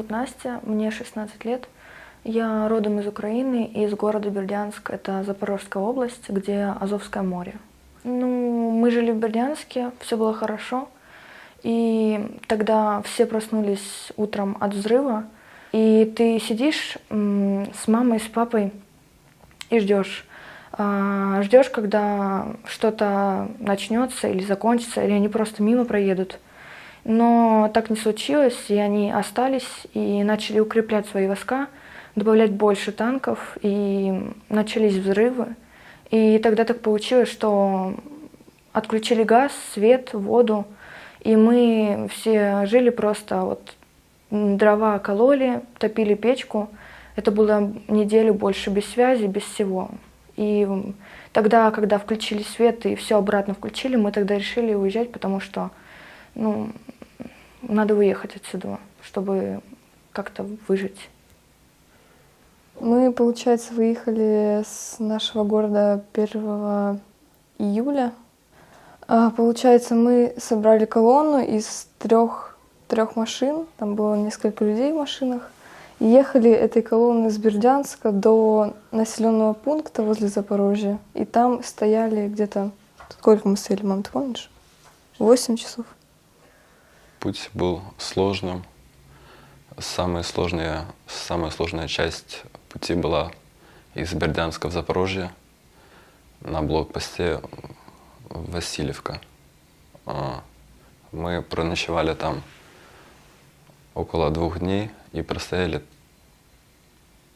зовут Настя, мне 16 лет. Я родом из Украины, из города Бердянск, это Запорожская область, где Азовское море. Ну, мы жили в Бердянске, все было хорошо. И тогда все проснулись утром от взрыва, и ты сидишь с мамой, с папой и ждешь. Ждешь, когда что-то начнется или закончится, или они просто мимо проедут. Но так не случилось, и они остались и начали укреплять свои войска, добавлять больше танков, и начались взрывы. И тогда так получилось, что отключили газ, свет, воду, и мы все жили просто вот дрова кололи, топили печку. Это было неделю больше без связи, без всего. И тогда, когда включили свет и все обратно включили, мы тогда решили уезжать, потому что надо уехать отсюда, чтобы как-то выжить. Мы, получается, выехали с нашего города 1 июля. Получается, мы собрали колонну из трех машин, там было несколько людей в машинах, и ехали этой колонной с Бердянска до населенного пункта возле Запорожья. И там стояли где-то... Сколько мы стояли, мам, ты помнишь? 8 часов. Путь был сложным. Самая сложная часть пути была из Бердянска в Запорожье на блокпосте Васильевка. Мы проночевали там около 2 дней и простояли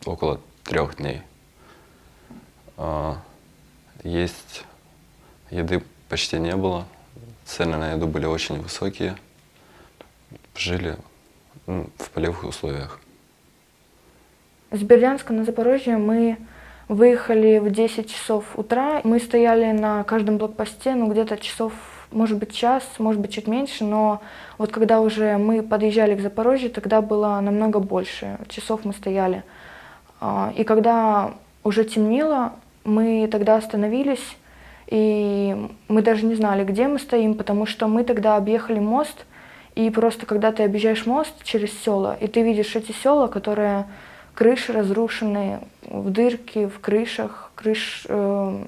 около 3 дней. Есть еды почти не было, цены на еду были очень высокие. Жили в полевых условиях. С Бердянска на Запорожье мы выехали в 10 часов утра. Мы стояли на каждом блокпосте, где-то часов, может быть, час, может быть, чуть меньше, но вот когда уже мы подъезжали к Запорожью, тогда было намного больше часов мы стояли. И когда уже темнело, мы тогда остановились, и мы даже не знали, где мы стоим, потому что мы тогда объехали мост, и просто когда ты объезжаешь мост через села, и ты видишь эти села, которые крыши разрушены, в дырки в крышах,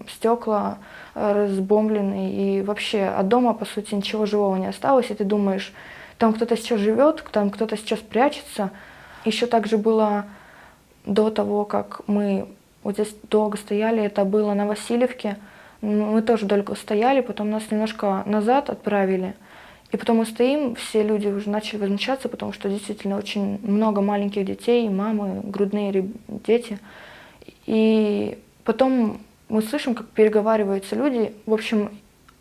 стекла разбомблены, и вообще от дома, по сути, ничего живого не осталось, и ты думаешь, там кто-то сейчас живет, там кто-то сейчас прячется. Еще также было до того, как мы вот здесь долго стояли, это было на Васильевке, мы тоже долго стояли, потом нас немножко назад отправили. И потом мы стоим, все люди уже начали возмущаться, потому что действительно очень много маленьких детей, мамы, грудные дети. И потом мы слышим, как переговариваются люди. В общем,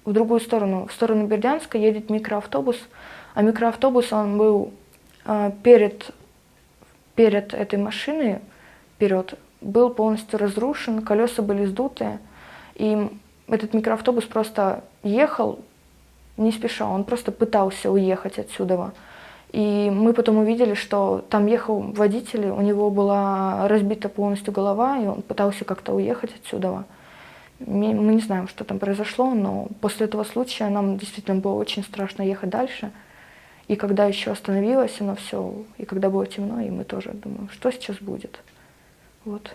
в другую сторону, в сторону Бердянска едет микроавтобус. А микроавтобус, он был перед этой машиной, вперед, был полностью разрушен, колеса были сдуты. И этот микроавтобус просто ехал, не спеша, он просто пытался уехать отсюда. И мы потом увидели, что там ехал водитель, у него была разбита полностью голова, и он пытался как-то уехать отсюда. Мы не знаем, что там произошло, но после этого случая нам действительно было очень страшно ехать дальше. И когда еще остановилось оно все, и когда было темно, и мы тоже думаем, что сейчас будет. Вот.